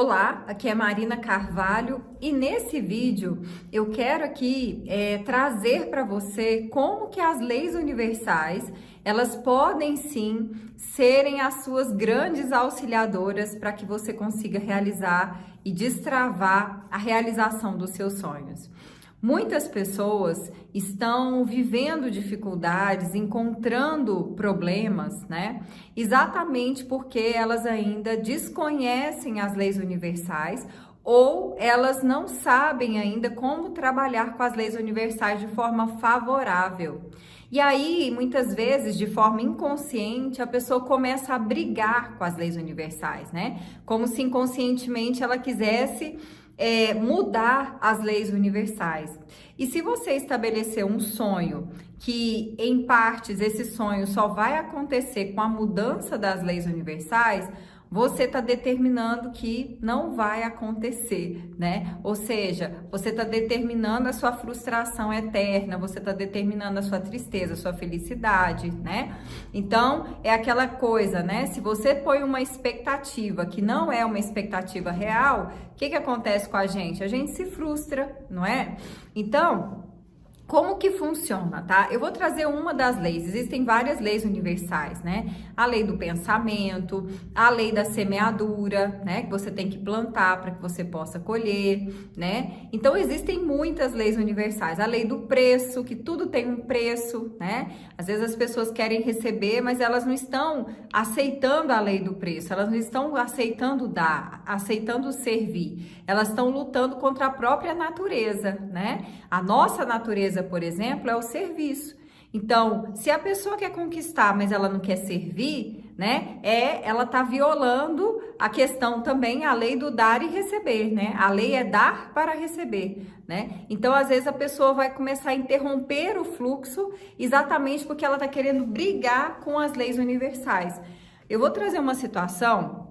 Olá, aqui é Marina Carvalho e nesse vídeo eu quero aqui trazer para você como que as leis universais elas podem sim serem as suas grandes auxiliadoras para que você consiga realizar e destravar a realização dos seus sonhos. Muitas pessoas estão vivendo dificuldades, encontrando problemas, né? Exatamente porque elas ainda desconhecem as leis universais ou elas não sabem ainda como trabalhar com as leis universais de forma favorável. E aí, muitas vezes, de forma inconsciente, a pessoa começa a brigar com as leis universais, né? Como se inconscientemente ela quisesse mudar as leis universais. E se você estabelecer um sonho que, em partes, esse sonho só vai acontecer com a mudança das leis universais, você está determinando que não vai acontecer, né? Ou seja, você está determinando a sua frustração eterna, você está determinando a sua tristeza, a sua felicidade, né? Então, é aquela coisa, né? Se você põe uma expectativa que não é uma expectativa real, o que acontece com a gente? A gente se frustra, não é? Então, como que funciona, tá? Eu vou trazer uma das leis. Existem várias leis universais, né? A lei do pensamento, a lei da semeadura, né? Que você tem que plantar para que você possa colher, né? Então, existem muitas leis universais. A lei do preço, que tudo tem um preço, né? Às vezes as pessoas querem receber, mas elas não estão aceitando a lei do preço. Elas não estão aceitando dar, aceitando servir. Elas estão lutando contra a própria natureza, né? A nossa natureza, por exemplo, é o serviço. Então, se a pessoa quer conquistar, mas ela não quer servir, né? Ela tá violando a questão também, a lei do dar e receber, né? A lei é dar para receber, né? Então, às vezes a pessoa vai começar a interromper o fluxo exatamente porque ela tá querendo brigar com as leis universais. Eu vou trazer uma situação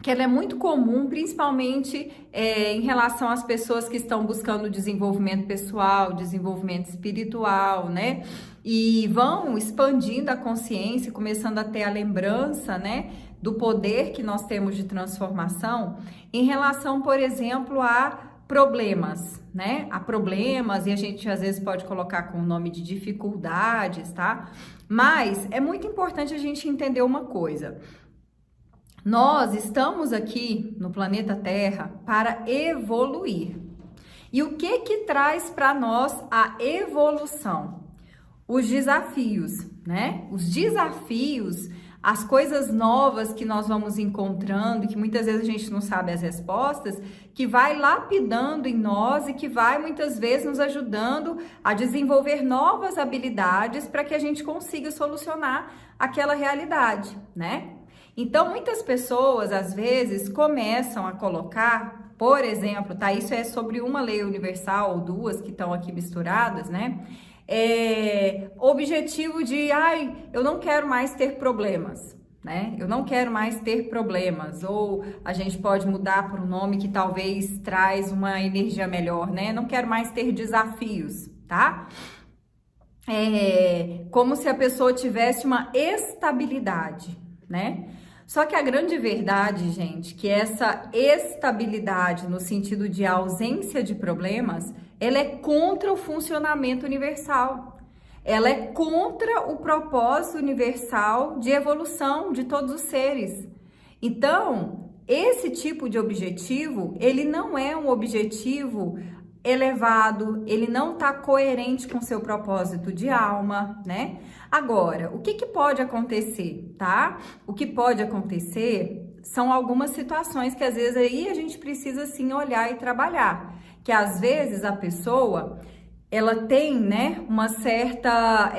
que ela é muito comum, principalmente em relação às pessoas que estão buscando desenvolvimento pessoal, desenvolvimento espiritual, né? E vão expandindo a consciência, começando a ter a lembrança, né? Do poder que nós temos de transformação em relação, por exemplo, a problemas, né? A problemas, e a gente às vezes pode colocar com o nome de dificuldades, tá? Mas é muito importante a gente entender uma coisa. Nós estamos aqui no planeta Terra para evoluir. E o que traz para nós a evolução? Os desafios, né? Os desafios, as coisas novas que nós vamos encontrando, que muitas vezes a gente não sabe as respostas, que vai lapidando em nós e que vai muitas vezes nos ajudando a desenvolver novas habilidades para que a gente consiga solucionar aquela realidade, né? Então, muitas pessoas, às vezes, começam a colocar, por exemplo, tá? Isso é sobre uma lei universal ou duas que estão aqui misturadas, né? Objetivo de, eu não quero mais ter problemas, né? Eu não quero mais ter problemas. Ou a gente pode mudar por um nome que talvez traz uma energia melhor, né? Não quero mais ter desafios, tá? Como se a pessoa tivesse uma estabilidade, né? Só que a grande verdade, gente, que essa estabilidade no sentido de ausência de problemas, ela é contra o funcionamento universal. Ela é contra o propósito universal de evolução de todos os seres. Então, esse tipo de objetivo, ele não é um objetivo elevado, ele não está coerente com seu propósito de alma, né? Agora, o que pode acontecer, tá? O que pode acontecer são algumas situações que às vezes aí a gente precisa sim olhar e trabalhar, que às vezes a pessoa ela tem, né, uma certa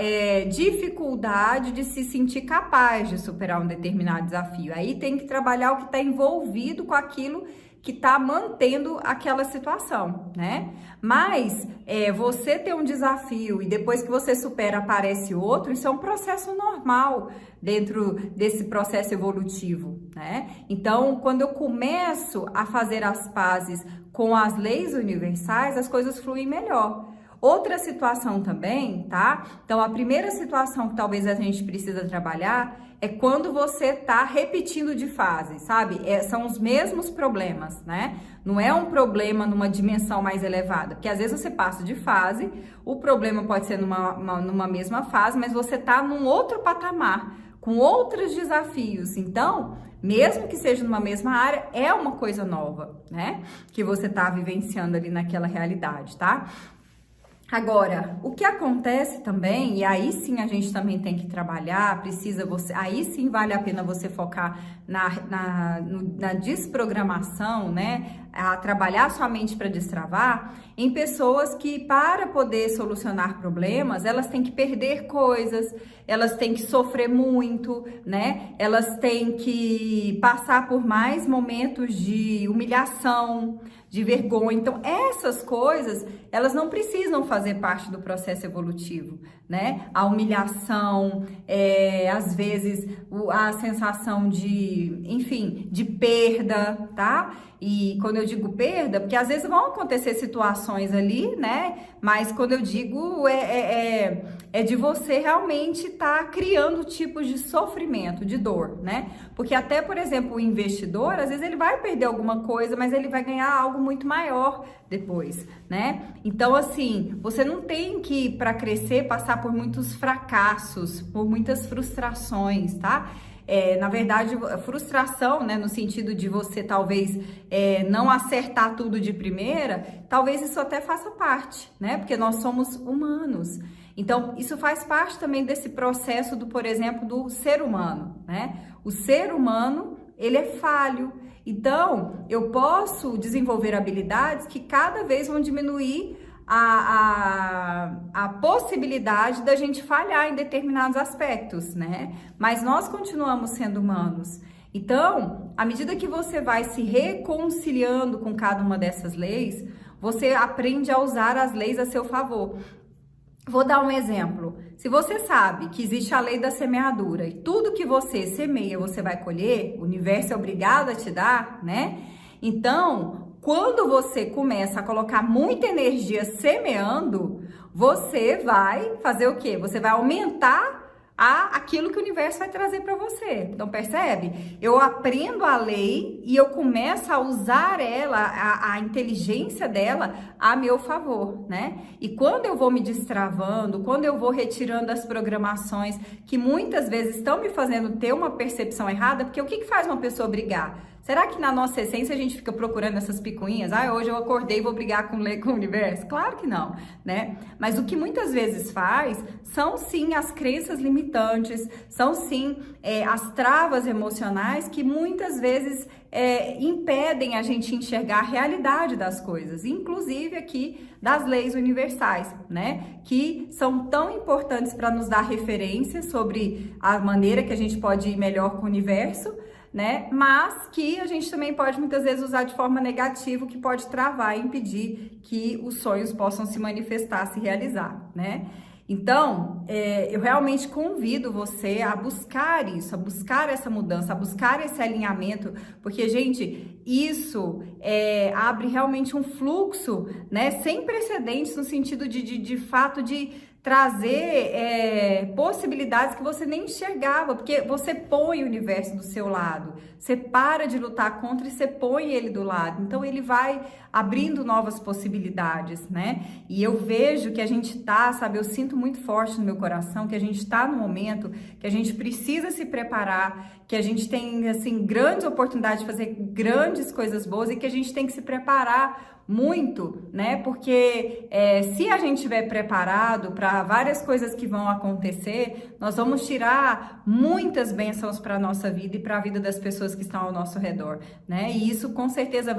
dificuldade de se sentir capaz de superar um determinado desafio. Aí tem que trabalhar o que está envolvido com aquilo que está mantendo aquela situação, né? Mas você ter um desafio e depois que você supera aparece outro, isso é um processo normal dentro desse processo evolutivo, né? Então, quando eu começo a fazer as pazes com as leis universais, as coisas fluem melhor. Outra situação também, tá? Então, a primeira situação que talvez a gente precisa trabalhar é quando você tá repetindo de fase, sabe? São os mesmos problemas, né? Não é um problema numa dimensão mais elevada, porque às vezes você passa de fase, o problema pode ser numa mesma fase, mas você tá num outro patamar, com outros desafios. Então, mesmo que seja numa mesma área, é uma coisa nova, né? Que você tá vivenciando ali naquela realidade, tá? Agora, o que acontece também, e aí sim a gente também tem que trabalhar, aí sim vale a pena você focar na desprogramação, né? A trabalhar sua mente para destravar, em pessoas que, para poder solucionar problemas, elas têm que perder coisas, elas têm que sofrer muito, né? Elas têm que passar por mais momentos de humilhação, de vergonha. Então, essas coisas, elas não precisam fazer parte do processo evolutivo, né? A humilhação, às vezes, a sensação de, enfim, de perda, tá? E quando eu digo perda, porque às vezes vão acontecer situações ali, né? Mas quando eu digo é de você realmente estar criando tipos de sofrimento, de dor, né? Porque até, por exemplo, o investidor, às vezes ele vai perder alguma coisa, mas ele vai ganhar algo muito maior depois, né? Então, assim, você não tem que, para crescer, passar por muitos fracassos, por muitas frustrações, tá? Na verdade, frustração, né, no sentido de você talvez não acertar tudo de primeira, talvez isso até faça parte, né? Porque nós somos humanos. Então, isso faz parte também desse processo por exemplo, do ser humano, né? O ser humano, ele é falho. Então, eu posso desenvolver habilidades que cada vez vão diminuir a possibilidade da gente falhar em determinados aspectos, né? Mas nós continuamos sendo humanos. Então, à medida que você vai se reconciliando com cada uma dessas leis, você aprende a usar as leis a seu favor. Vou dar um exemplo. Se você sabe que existe a lei da semeadura e tudo que você semeia, você vai colher, o universo é obrigado a te dar, né? Então, quando você começa a colocar muita energia semeando, você vai fazer o quê? Você vai aumentar aquilo que o universo vai trazer para você. Então, percebe? Eu aprendo a lei e eu começo a usar ela, a inteligência dela a meu favor, né? E quando eu vou me destravando, quando eu vou retirando as programações que muitas vezes estão me fazendo ter uma percepção errada, porque o que faz uma pessoa brigar? Será que na nossa essência a gente fica procurando essas picuinhas? Hoje eu acordei e vou brigar com o universo? Claro que não, né? Mas o que muitas vezes faz são sim as crenças limitantes, são sim as travas emocionais que muitas vezes impedem a gente enxergar a realidade das coisas, inclusive aqui das leis universais, né? Que são tão importantes para nos dar referências sobre a maneira que a gente pode ir melhor com o universo, né? Mas que a gente também pode muitas vezes usar de forma negativa, o que pode travar e impedir que os sonhos possam se manifestar, se realizar, né? Então, eu realmente convido você a buscar isso, a buscar essa mudança, a buscar esse alinhamento, porque, gente, isso abre realmente um fluxo, né, sem precedentes no sentido de fato de trazer possibilidades que você nem enxergava, porque você põe o universo do seu lado, você para de lutar contra e você põe ele do lado, então ele vai abrindo novas possibilidades, né? E eu vejo que a gente tá, sabe, eu sinto muito forte no meu coração que a gente tá no momento que a gente precisa se preparar, que a gente tem, assim, grandes oportunidades de fazer grandes coisas boas e que a gente tem que se preparar muito, né? Porque se a gente estiver preparado para várias coisas que vão acontecer, nós vamos tirar muitas bênçãos para a nossa vida e para a vida das pessoas que estão ao nosso redor, né? E isso com certeza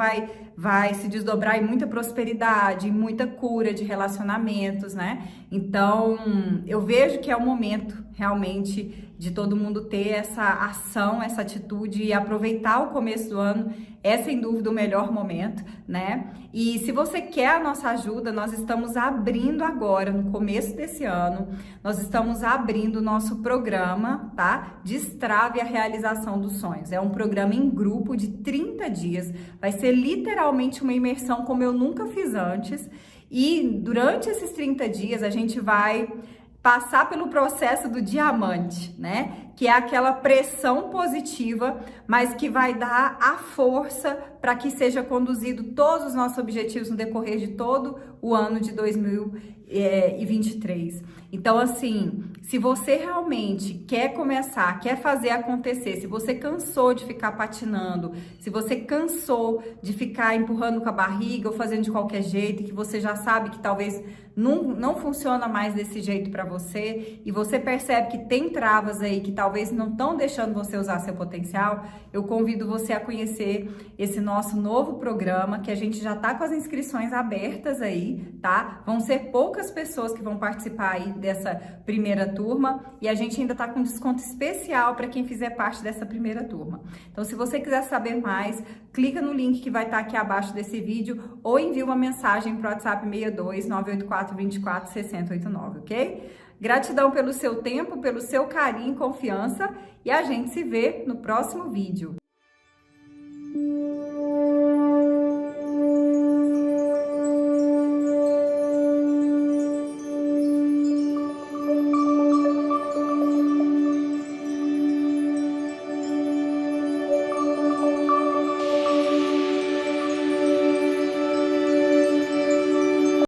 vai se desdobrar em muita prosperidade, em muita cura de relacionamentos, né? Então, eu vejo que é o momento realmente de todo mundo ter essa ação, essa atitude e aproveitar o começo do ano. É sem dúvida o melhor momento, né? E se você quer a nossa ajuda, nós estamos abrindo agora, no começo desse ano, nós estamos abrindo o nosso programa, tá? Destrave a realização dos sonhos. É um programa em grupo de 30 dias. Vai ser literalmente uma imersão como eu nunca fiz antes. E durante esses 30 dias a gente vai passar pelo processo do diamante, né? Que é aquela pressão positiva, mas que vai dar a força para que seja conduzido todos os nossos objetivos no decorrer de todo o ano de 2023. Então, assim, se você realmente quer começar, quer fazer acontecer, se você cansou de ficar patinando, se você cansou de ficar empurrando com a barriga ou fazendo de qualquer jeito, que você já sabe que talvez não funciona mais desse jeito para você, e você percebe que tem travas aí que talvez não estão deixando você usar seu potencial, eu convido você a conhecer esse nosso novo programa, que a gente já tá com as inscrições abertas aí, tá? Vão ser poucas pessoas que vão participar aí dessa primeira turma, e a gente ainda tá com desconto especial para quem fizer parte dessa primeira turma. Então, se você quiser saber mais, clica no link que vai estar aqui abaixo desse vídeo ou envia uma mensagem para o WhatsApp 62 984 24 6089, ok? Gratidão pelo seu tempo, pelo seu carinho e confiança, e a gente se vê no próximo vídeo.